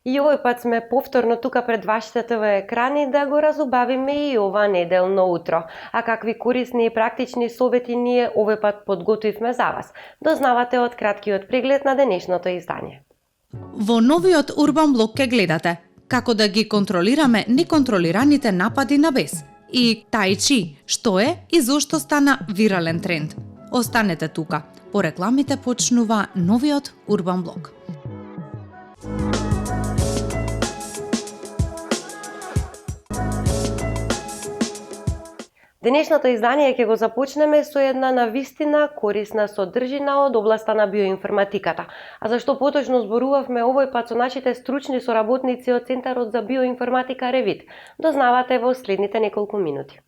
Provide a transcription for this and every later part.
И овој пат сме повторно тука пред вашите ТВ екрани да го разубавиме и ова неделно утро. А какви корисни и практични совети ние овој пат подготвивме за вас, дознавате од краткиот преглед на денешното издание. Во новиот Урбан блог ке гледате како да ги контролираме неконтролираните напади на бес и тај чи, што е и зошто стана вирален тренд. Останете тука, по рекламите почнува новиот Урбан блог. Денешното издание ќе го започнеме со една навистина корисна содржина од областа на биоинформатиката. А зашто поточно зборувавме овој пат со нашите стручни соработници од Центарот за биоинформатика Ревит, дознавате во следните неколку минути.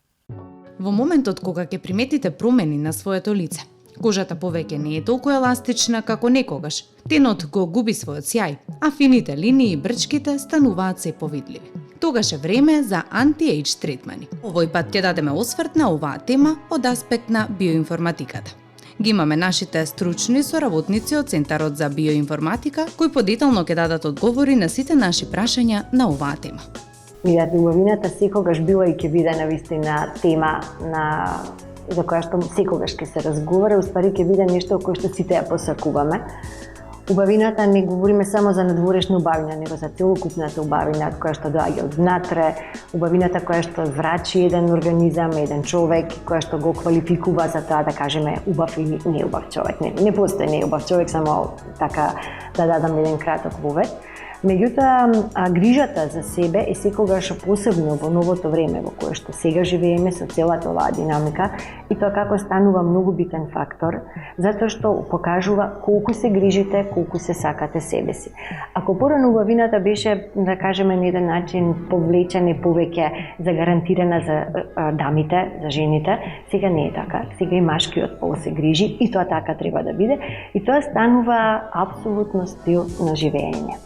Во моментот кога ќе приметите промени на своето лице, кожата повеќе не е толку еластична како некогаш, тенот го губи својот сјај, а фините линии и брчките стануваат се повидливи. Тогаш е време за анти-ейдж третмани. Овој пат ќе дадеме осврт на оваа тема од аспект на биоинформатиката. Ги имаме нашите стручни соработници од Центарот за биоинформатика, кои подетално ќе дадат одговори на сите наши прашања на оваа тема. Убавината секогаш била и ќе биде навистина тема за која што секогаш ќе се разговара, уствари ќе биде нешто кој што сите ја посакуваме. Убавината не говориме само за надворешна убавина, него за целокупната убавина која што доаѓа од внатре, убавината која што врачи еден организам, еден човек, која што го квалификува за тоа да кажеме убав или неубав човек. Не постои неубав човек, само така да дадам еден краток вовед. Меѓутоа, грижата за себе е секогаш посебно во новото време во кое што сега живееме со целата оваа динамика и тоа како станува многу битен фактор, затоа што покажува колку се грижите, колку се сакате себе си. Ако порано убавината беше, да кажеме, на еден начин повлечена повеќе загарантирана за дамите, за жените, сега не е така. Сега и машкиот пол се грижи и тоа така треба да биде и тоа станува апсолутно стил на живење.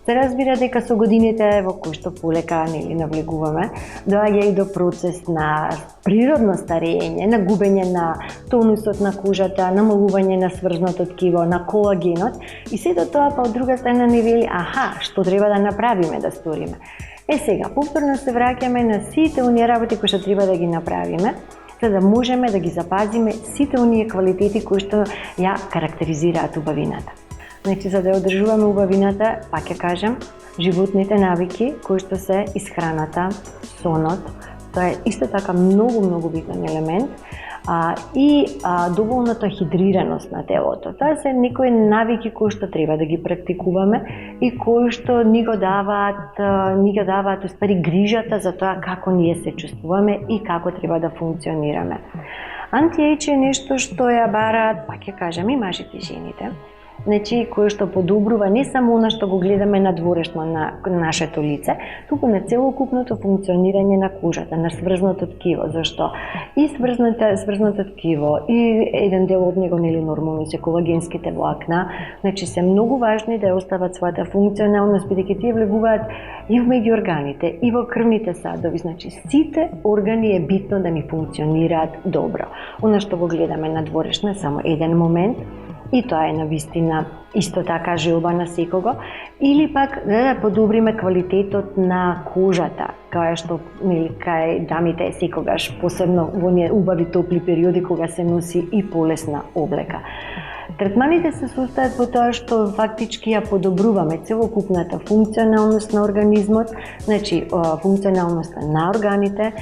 Се разбира дека со годините во кои што полека навлегуваме, доаѓа и до процес на природно старење, на губење на тонусот на кожата, намалување на сврзното ткиво, на колагенот и сето тоа па од друга страна ни вели што треба да направиме, да сториме. Сега, повторно се враќаме на сите оние работи кои што треба да ги направиме, за да можеме да ги запазиме сите оние квалитети кои што ја карактеризираат убавината. Значи, за да ја одржуваме убавината, пак ќе кажам, животните навики кои што се исхраната, сонот, тоа е исто така многу битен елемент, и доволната хидрираност на телото. Тоа се некои навики кои што треба да ги практикуваме и кои што ни го даваат успари грижата за тоа како ние се чувствуваме и како треба да функционираме. Анти-ейдж е нешто што ја бараат, пак ќе кажам, и мажите и жените. Значи, кој што подобрува не само она што го гледаме надворешно на нашето лице, туку на целокупното функционирање на кожата, на сврзното ткиво, зашто и сврзното ткиво и еден дел од него нормално се колагенските влакна, значи се многу важни да ја остават својата функционалност, бидејќи тие влегуваат и во меѓу органите, и во крвните садови, значи сите органи е битно да ни функционираат добро. Она што го гледаме надворешно е само еден момент, и тоа е навистина исто така желба на секого, или пак да подобриме квалитетот на кожата, кај што кај дамите е секогаш, посебно во оние убави топли периоди кога се носи и полесна облека. Третманите се состојат во тоа што фактички ја подобруваме целокупната функционалност на организмот, значи функционалноста на органите,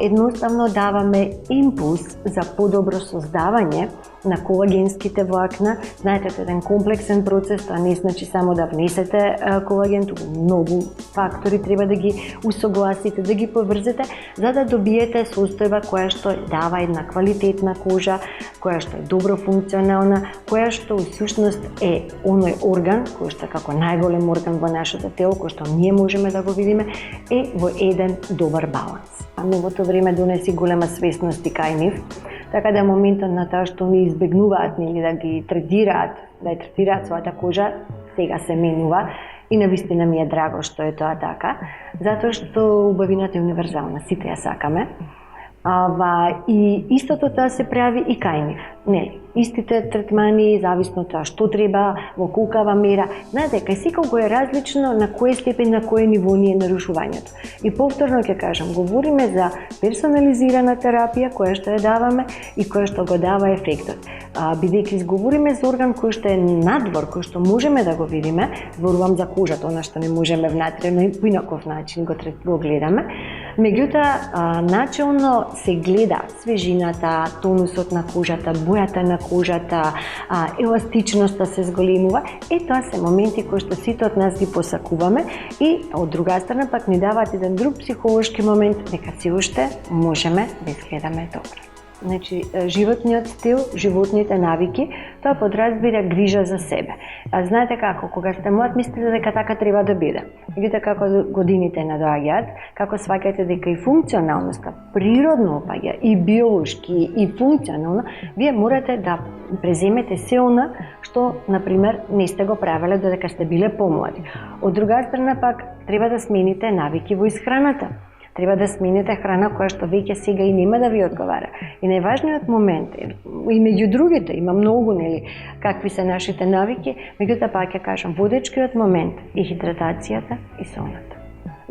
едноставно даваме импулс за подобро создавање на колагенските влакна. Знаете, тоа е еден комплексен процес, тоа не значи само да внесете колаген, туку многу фактори треба да ги усогласите, да ги поврзете, за да добиете состојба која што дава една квалитетна кожа, која што е добро функционална, која што всушност е оној орган, кој што како најголем орган во нашето тело, кој што ние можеме да го видиме, е во еден добар баланс. Новото време донеси голема свесност и кај нив, така да моментот на тоа што они избегнуваат да ги третираат, да ја третираат својата кожа, сега се менува и навистина ми е драго што е тоа така, затоа што убавината е универзална, сите ја сакаме. И истото тоа се прави и кај нив. Нели? Истите третмани, зависно тоа што треба, во колкава мера. Знаете, кај секого е различно на кој степен, на кој ниво ни е нарушувањето. И повторно ќе кажам, говориме за персонализирана терапија која што ја даваме и која што го дава ефектот. Бидејќи говориме за орган кој што е надвор, кој што можеме да го видиме, зборувам за кожата, она што не можеме внатре, но и по инаков начин го гледаме. Меѓутоа, начелно се гледа свежината, тонусот на кожата, бојата на кожата, еластичноста се зголемува. Тоа се моменти кои што сите од нас ги посакуваме и од друга страна пак ни даваат еден друг психолошки момент дека се уште можеме да изгледаме добро. Значи, животниот стил, животните навики, тоа подразбира грижа за себе. Знаете како, кога сте млад, мислите дека така треба да биде. Меѓутоа, како годините надоаѓаат, како сваќате дека и функционалноста природно опаѓа, и биолошки, и функционално, вие морате да преземете се она што, например, не сте го правеле додека сте биле помлади. Од друга страна пак, треба да смените навики во исхраната. Треба да смените храна која што веќе сега и нема да ви одговара. И најважниот момент е, и меѓу другите, има многу, нели, какви се нашите навики, меѓутоа пак ќе кажам, водечкиот момент е хидратацијата и соната.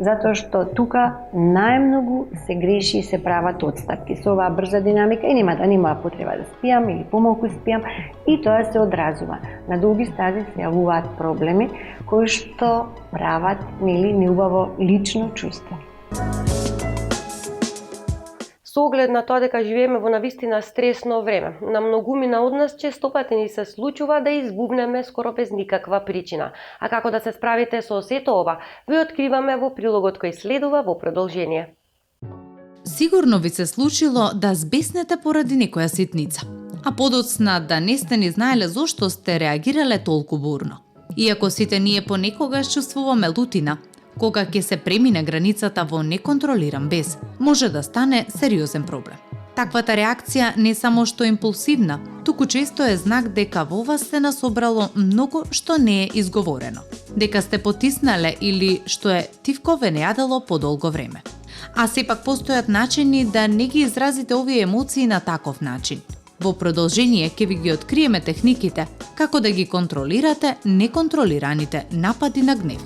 Затоа што тука најмногу се греши и се прават отстапки со оваа брза динамика и нема потреба да спијам или помалку спијам и тоа се одразува. На долги стази се јавуваат проблеми кои што прават, нели, неубаво лично чувство. Со оглед на тоа дека живееме во навистина стресно време, на многумина од нас честопати ни се случува да избувнеме скоро без никаква причина. А како да се справите со сето ова, ви откриваме во прилогот кој следува во продолжение. Сигурно ви се случило да збеснете поради некоја ситница, а подоцна да не сте ни знаеле зошто сте реагирале толку бурно. Иако сите ние понекогаш чувствуваме лутина, кога ќе се премине границата во неконтролиран бес, може да стане сериозен проблем. Таквата реакција не само што е импулсивна, туку често е знак дека во вас се насобрало многу што не е изговорено, дека сте потиснале или што е тивко ве не јадело подолго време. А сепак постојат начини да не ги изразите овие емоции на таков начин. Во продолжение ќе ви ги откриеме техниките како да ги контролирате неконтролираните напади на гнев.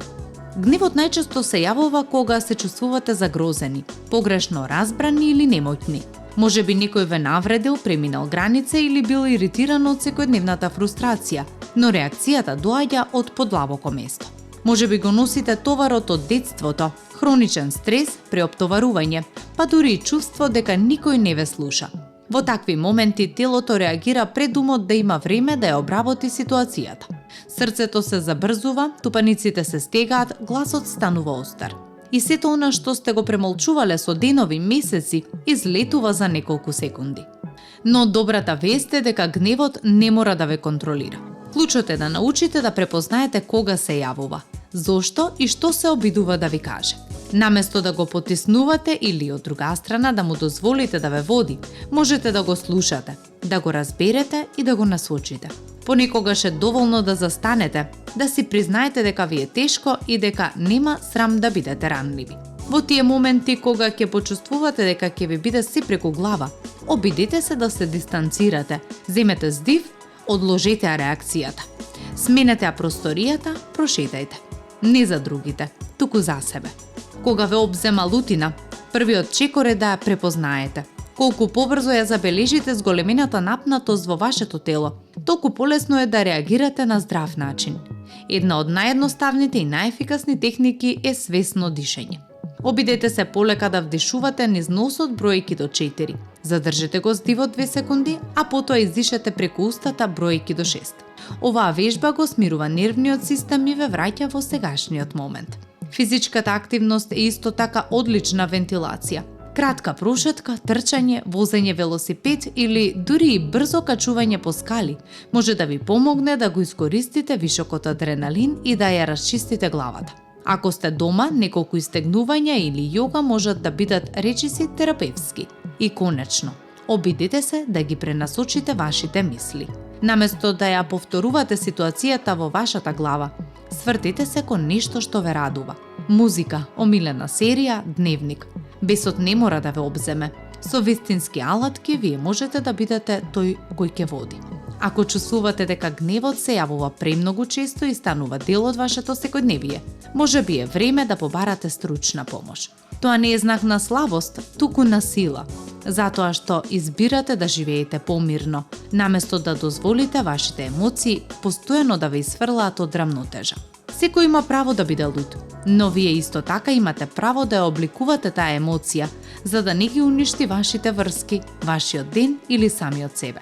Гневот најчесто се јавува кога се чувствувате загрозени, погрешно разбрани или немоќни. Може би некој ве навредил, преминал граница или бил иритиран од секојдневната фрустрација, но реакцијата доаѓа од подлабоко место. Може би го носите товарот од детството, хроничен стрес, преоптоварување, па дури и чувство дека никој не ве слуша. Во такви моменти телото реагира пред умот да има време да ја обработи ситуацијата. Срцето се забрзува, тупаниците се стегаат, гласот станува остар. И сето она што сте го премолчувале со денови, месеци, излетува за неколку секунди. Но добрата вест е дека гневот не мора да ве контролира. Клучот е да научите да препознаете кога се јавува, зошто и што се обидува да ви каже. Наместо да го потиснувате или од друга страна да му дозволите да ве води, можете да го слушате, да го разберете и да го насочите. Понекогаш е доволно да застанете, да си признаете дека ви е тешко и дека нема срам да бидете ранливи. Во тие моменти кога ќе почувствувате дека ќе ви биде се преку глава, обидете се да се дистанцирате, земете здив, одложете реакцијата. Сменете ја просторијата, прошетајте. Не за другите, туку за себе. Кога ве обзема лутина, првиот чекор е да ја препознаете. Колку побрзо ја забележите зголемената напнатост во вашето тело, толку полесно е да реагирате на здрав начин. Една од наједноставните и најефикасни техники е свесно дишење. Обидете се полека да вдишувате низ носот бројки до 4. Задржете го здивот 2 секунди, а потоа издишете преку устата бројки до 6. Оваа вежба го смирува нервниот систем и ве враќа во сегашниот момент. Физичката активност е исто така одлична вентилација. Кратка прошетка, трчање, возење велосипед или дури и брзо качување по скали може да ви помогне да го искористите вишокот адреналин и да ја расчистите главата. Ако сте дома, неколку истегнувања или јога можат да бидат речиси терапевски. И конечно, обидете се да ги пренасочите вашите мисли. Наместо да ја повторувате ситуацијата во вашата глава, свртите се кон нешто што ве радува. Музика, омилена серија, дневник. Бесот не мора да ве обземе. Со вистински алатки вие можете да бидете тој кој ќе води. Ако чувствувате дека гневот се јавува премногу често и станува дел од вашето секојдневие, може би е време да побарате стручна помош. Тоа не е знак на слабост, туку на сила, затоа што избирате да живеете помирно, наместо да дозволите вашите емоции постојано да ве изфрлаат од рамнотежа. Секој има право да биде луд, но вие исто така имате право да ја обликувате таа емоција, за да не ги уништи вашите врски, вашиот ден или самиот себе.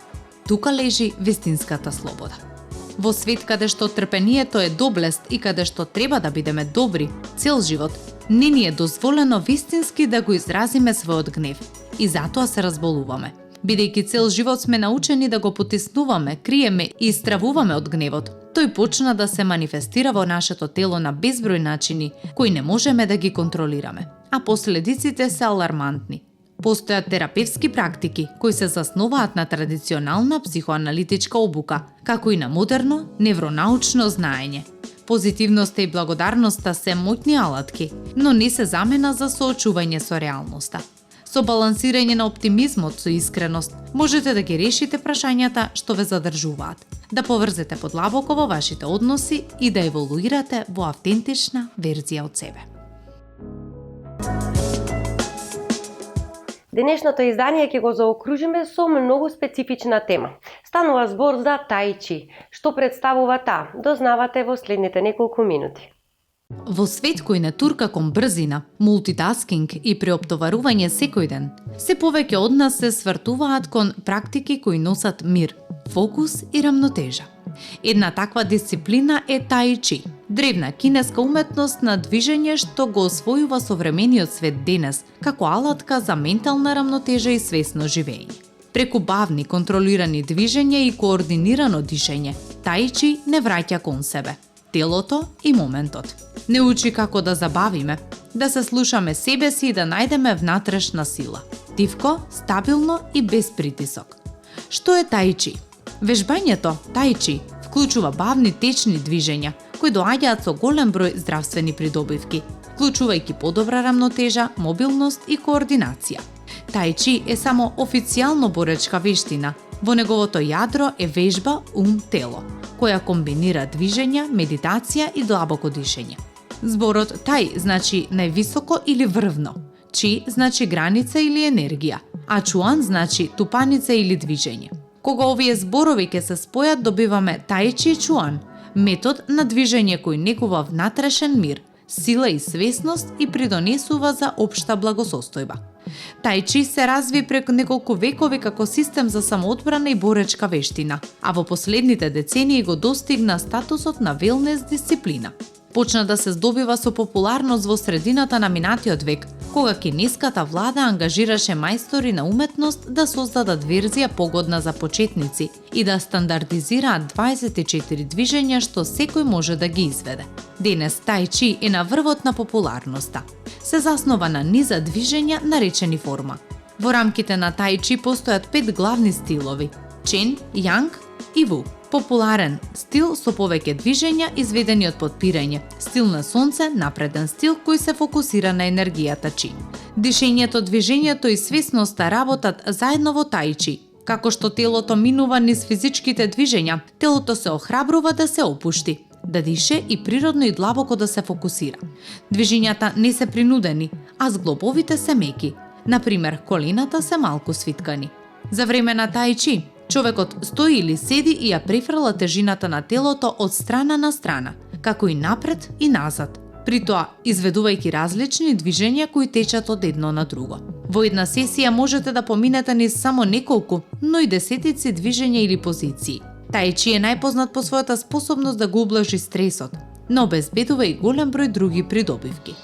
Тука лежи вистинската слобода. Во свет каде што трпението е доблест и каде што треба да бидеме добри цел живот, не ни е дозволено вистински да го изразиме својот гнев и затоа се разболуваме. Бидејќи цел живот сме научени да го потиснуваме, криеме и стравуваме од гневот, тој почна да се манифестира во нашето тело на безброј начини кои не можеме да ги контролираме, а последиците се алармантни. Постојат терапевски практики кои се засноваат на традиционална психоаналитичка обука, како и на модерно невронаучно знаење. Позитивноста и благодарноста се моќни алатки, но не се замена за соочување со реалноста. Со балансирање на оптимизмот со искреност, можете да ги решите прашањата што ве задржуваат, да поврзете подлабоко во вашите односи и да еволуирате во автентична верзија од себе. Денешното издание ќе го заокружиме со многу специфична тема. Станува збор за тај чи. Што представува таа? Дознавате во следните неколку минути. Во свет кој не турка кон брзина, мултитаскинг и преоптоварување секој ден, се повеќе од нас се свртуваат кон практики кои носат мир, фокус и рамнотежа. Една таква дисциплина е тај чи, древна кинеска уметност на движење што го освојува современиот свет денес како алатка за ментална рамнотежа и свесно живење. Преку бавни, контролирани движења и координирано дишење, тај чи не враќа кон себе телото и моментот. Не учи како да забавиме, да се слушаме себе си и да најдеме внатрешна сила. Тивко, стабилно и без притисок. Што е тај чи? Вежбањето тај чи вклучува бавни течни движења кои доаѓаат со голем број здравствени придобивки, вклучувајќи подобра рамнотежа, мобилност и координација. Тај чи е само официјално боречка вештина. Во неговото јадро е вежба ум-тело, која комбинира движења, медитација и длабоко дишење. Зборот тај значи највисоко или врвно, чи значи граница или енергија, а чуан значи тупаница или движење. Кога овие зборови ќе се спојат, добиваме тај чи чуан, метод на движење кој негува внатрешен мир, сила и свесност и придонесува за општа благосостојба. Тај чи се разви преку неколку векови како систем за самоодбрана и боречка вештина, а во последните децении го достигна статусот на велнес дисциплина. Почна да се здобива со популарност во средината на минатиот век, кога кинеската влада ангажираше мајстори на уметност да создадат верзија погодна за почетници и да стандардизираат 24 движења што секој може да ги изведе. Денес тај чи е на врвот на популарноста. Се заснова на низа движења наречени форма. Во рамките на тај чи постојат 5 главни стилови: чен, јанг и ву. Популарен стил со повеќе движења изведени од подпирање, стил на сонце, напреден стил кој се фокусира на енергијата чи. Дишењето, движењето и свесноста работат заедно во тај чи. Како што телото минува низ физичките движења, телото се охрабрува да се опушти, да дише и природно и длабоко да се фокусира. Движењата не се принудени, а зглобовите се меки. Например, колената се малку свиткани. За време на тај чи, човекот стои или седи и ја префрла тежината на телото од страна на страна, како и напред и назад, при тоа изведувајќи различни движења кои течат од едно на друго. Во една сесија можете да поминете низ само неколку, но и десетици движења или позиции. Тај чи е најпознат по својата способност да го ублажи стресот, но обезбедува и голем број други придобивки.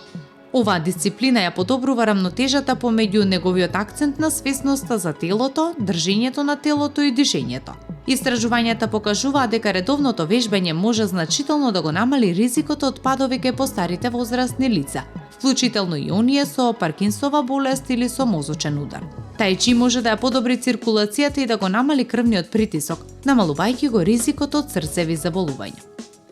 Оваа дисциплина ја подобрува рамнотежата помеѓу неговиот акцент на свесноста за телото, држењето на телото и дишењето. Истражувањата покажуваат дека редовното вежбање може значително да го намали ризикот од падови кај постарите возрастни лица, вклучително и оние со Паркинсова болест или со мозочен удар. Тај чи може да ја подобри циркулацијата и да го намали крвниот притисок, намалувајќи го ризикот од срцеви заболувања.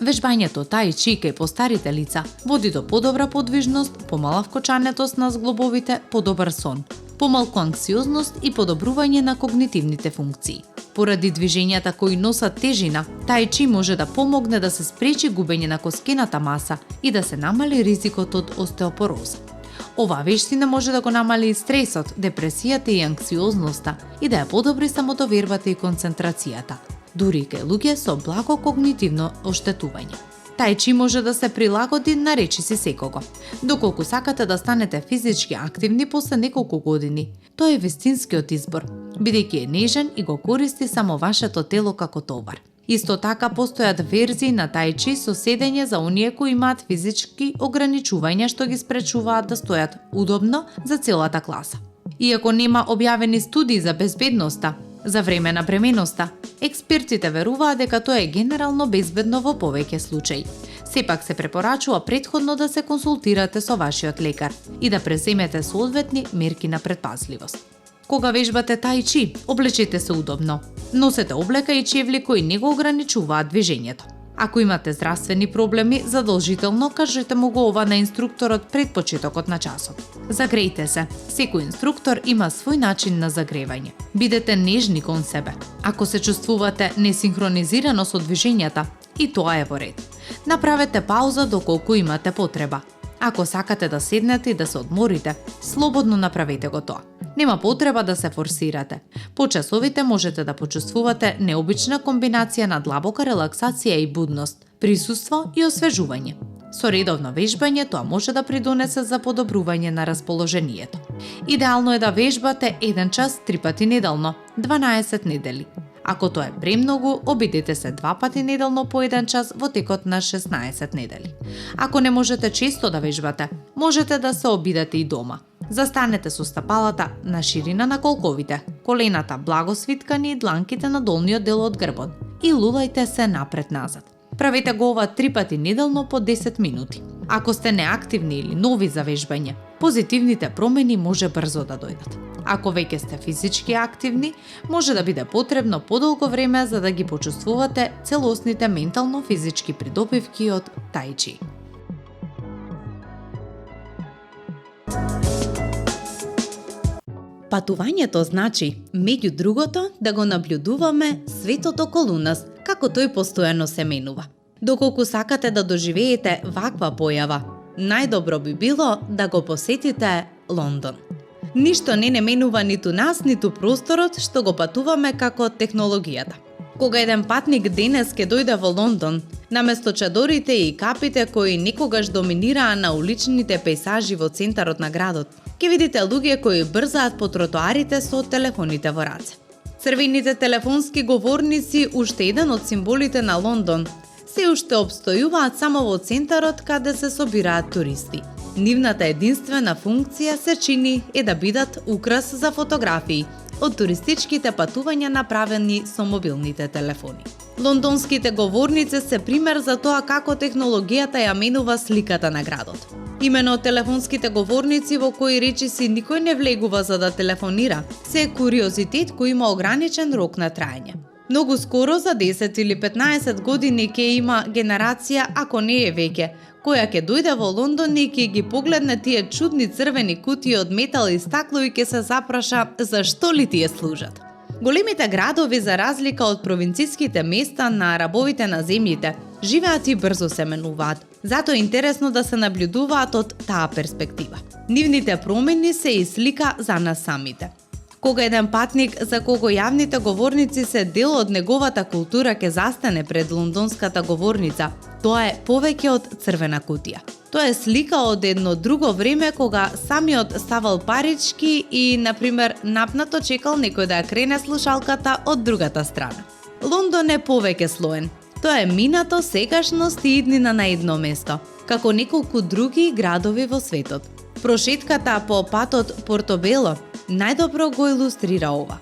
Вежбањето тај чи кај постарите лица води до подобра подвижност, помала вкочанетост на зглобовите, подобар сон, помалку анксиозност и подобрување на когнитивните функции. Поради движењата кои носат тежина, тај чи може да помогне да се спречи губење на коскената маса и да се намали ризикот од остеопороза. Оваа вештина може да го намали и стресот, депресијата и анксиозноста и да ја подобри самотовербата и концентрацијата, дури и кај луѓе со благо когнитивно оштетување. Тај чи може да се прилагоди на речиси секого. Доколку сакате да станете физички активни после неколку години, тоа е вистинскиот избор, бидејќи е нежен и го користи само вашето тело како товар. Исто така постојат верзии на тај чи со седење за оние кои имаат физички ограничувања што ги спречуваат да стојат удобно за целата класа. Иако нема објавени студии за безбедноста за време на бременоста, експертите веруваат дека тоа е генерално безбедно во повеќе случаи. Сепак се препорачува претходно да се консултирате со вашиот лекар и да преземете соодветни мерки на предпазливост. Кога вежбате тај чи, облечете се удобно. Носете облека и чевли кои не го ограничуваат движењето. Ако имате здравствени проблеми, задолжително кажете му го ова на инструкторот пред почетокот на часот. Загрејте се. Секој инструктор има свој начин на загревање. Бидете нежни кон себе. Ако се чувствувате несинхронизирано со движењата, и тоа е во ред. Направете пауза доколку имате потреба. Ако сакате да седнете и да се одморите, слободно направете го тоа. Нема потреба да се форсирате. По часовите можете да почувствувате необична комбинација на длабока релаксација и будност, присуство и освежување. Со редовно вежбање тоа може да придонесе за подобрување на расположението. Идеално е да вежбате 1 час 3 пати неделно, 12 недели. Ако тоа е премногу, обидете се 2 пати неделно по 1 час во текот на 16 недели. Ако не можете често да вежбате, можете да се обидете и дома. Застанете со стапалата на ширина на колковите, колената благо свиткани и дланките на долниот дел од грбот и лулајте се напред-назад. Правете го ова 3 пати неделно по 10 минути. Ако сте неактивни или нови за вежбање, позитивните промени може брзо да дојдат. Ако веќе сте физички активни, може да биде потребно подолго време за да ги почувствувате целосните ментално-физички придобивки од тај чи. Патувањето значи, меѓу другото, да го наблюдуваме светот околу нас, како тој постојано се менува. Доколку сакате да доживеете ваква појава, најдобро би било да го посетите Лондон. Ништо не менува ниту нас, ниту просторот што го патуваме како технологијата. Кога еден патник денес ке дојде во Лондон, наместо чадорите и капите кои некогаш доминираа на уличните пейсажи во центарот на градот, ќе видите луѓе кои брзаат по тротоарите со телефоните во раце. Црвените телефонски говорници, уште еден од символите на Лондон, се уште обстојуваат само во центарот каде се собираат туристи. Нивната единствена функција се чини е да бидат украс за фотографии од туристичките патувања направени со мобилните телефони. Лондонските говорници се пример за тоа како технологијата ја менува сликата на градот. Имено телефонските говорници во кои речиси никој не влегува за да телефонира, се куриозитет кој има ограничен рок на траење. Многу скоро, за 10 или 15 години, ќе има генерација, ако не е веќе, која ќе дојде во Лондон и ќе ги погледне тие чудни црвени кутии од метал и стакло и ќе се запраша зашто ли тие служат. Големите градови, за разлика од провинциските места на рабовите на земјите, живеат и брзо се менуваат. Затоа е интересно да се наблюдуваат од таа перспектива. Нивните промени се и слика за нас самите. Кога еден патник за кого јавните говорници се дел од неговата култура ке застане пред лондонската говорница, тоа е повеќе од црвена кутија. Тоа е слика од едно друго време кога самиот ставал парички и, например, напнато чекал некој да ја крене слушалката од другата страна. Лондон е повеќе слоен. Тоа е минато, сегашност и иднина на едно место, како неколку други градови во светот. Прошетката по патот Портобело најдобро го илустрира ова.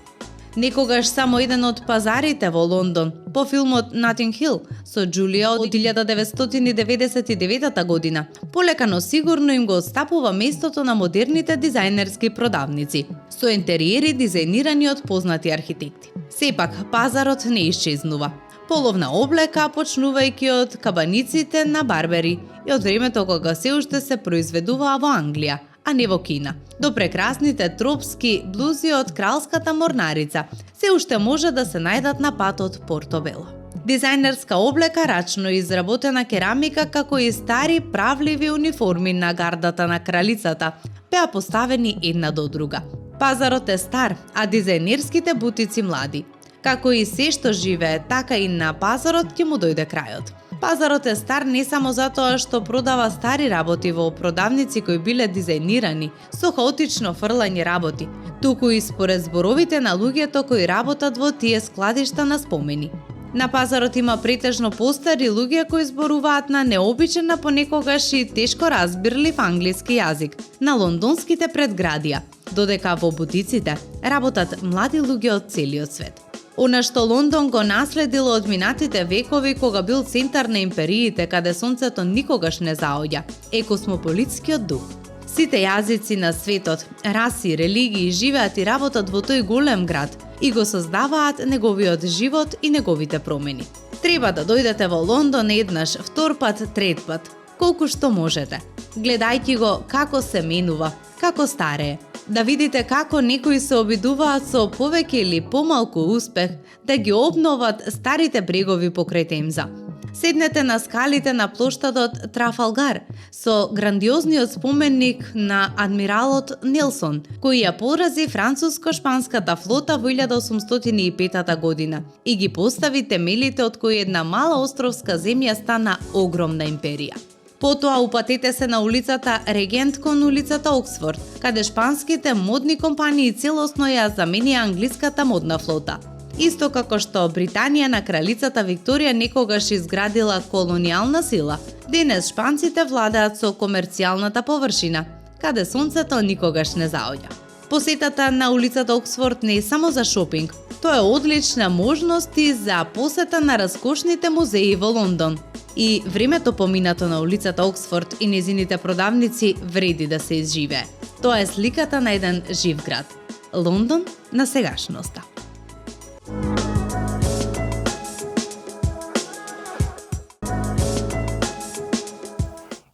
Некогаш само еден од пазарите во Лондон, по филмот Notting Hill со Джулија од 1999 година, полека но сигурно им го отстапува местото на модерните дизајнерски продавници, со интериери дизајнирани од познати архитекти. Сепак, пазарот не исчезнува. Половна облека, почнувајќи од кабаниците на барбери и од времето кога се уште се произведуваа во Англија, а не во Кина, до прекрасните тропски блузи од Кралската морнарица, се уште може да се најдат на патот Портобело. Дизајнерска облека, рачно изработена керамика, како и стари правливи униформи на гардата на кралицата, беа поставени една до друга. Пазарот е стар, а дизајнерските бутици млади. Како и се што живее, така и на пазарот ќе му дојде крајот. Пазарот е стар не само затоа што продава стари работи во продавници кои биле дизајнирани со хаотично фрлање работи, туку и според зборовите на луѓето кои работат во тие складишта на спомени. На пазарот има претежно постари луѓе кои зборуваат на необичен, понекогаш и тешко разбирлив англиски јазик на лондонските предградија, додека во бутиците работат млади луѓе од целиот свет. Она што Лондон го наследил од минатите векови кога бил центар на империите каде сонцето никогаш не заоѓа, е космополитскиот дух. Сите јазици на светот, раси, религии живеат и работат во тој голем град и го создаваат неговиот живот и неговите промени. Треба да дојдете во Лондон еднаш, втор пат, трет пат, колку што можете. Гледајќи го како се менува, како старее, да видите како некои се обидуваат со повеќе или помалку успех да ги обноват старите брегови покрај Темза. Седнете на скалите на плоштадот Трафалгар со грандиозниот споменик на адмиралот Нелсон, кој ја порази француско-шпанската флота во 1805 година и ги постави темелите од кои една мала островска земја стана огромна империја. Потоа упатете се на улицата Регент кон улицата Оксфорд, каде шпанските модни компании целосно ја заменија англиската модна флота. Исто како што Британија на кралицата Викторија некогаш изградила колонијална сила, денес шпанците владеат со комерцијалната површина, каде сонцето никогаш не заоѓа. Посетата на улицата Оксфорд не е само за шопинг, тоа е одлична можност и за посета на раскошните музеи во Лондон. И времето поминато на улицата Оксфорд и незините продавници вреди да се изживее. Тоа е сликата на еден жив град. Лондон на сегашноста.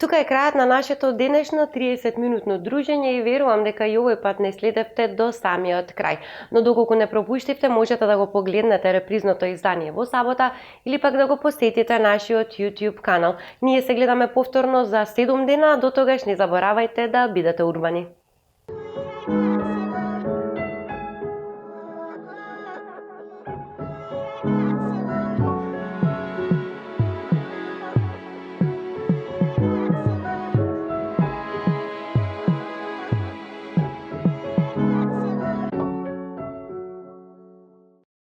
Тука е крајот на нашето денешно 30-минутно дружење и верувам дека и овој пат не следевте до самиот крај. Но доколку не пропуштивте, можете да го погледнете репризното издание во сабота или пак да го посетите нашиот YouTube канал. Ние се гледаме повторно за 7 дена, до тогаш не заборавајте да бидете урбани.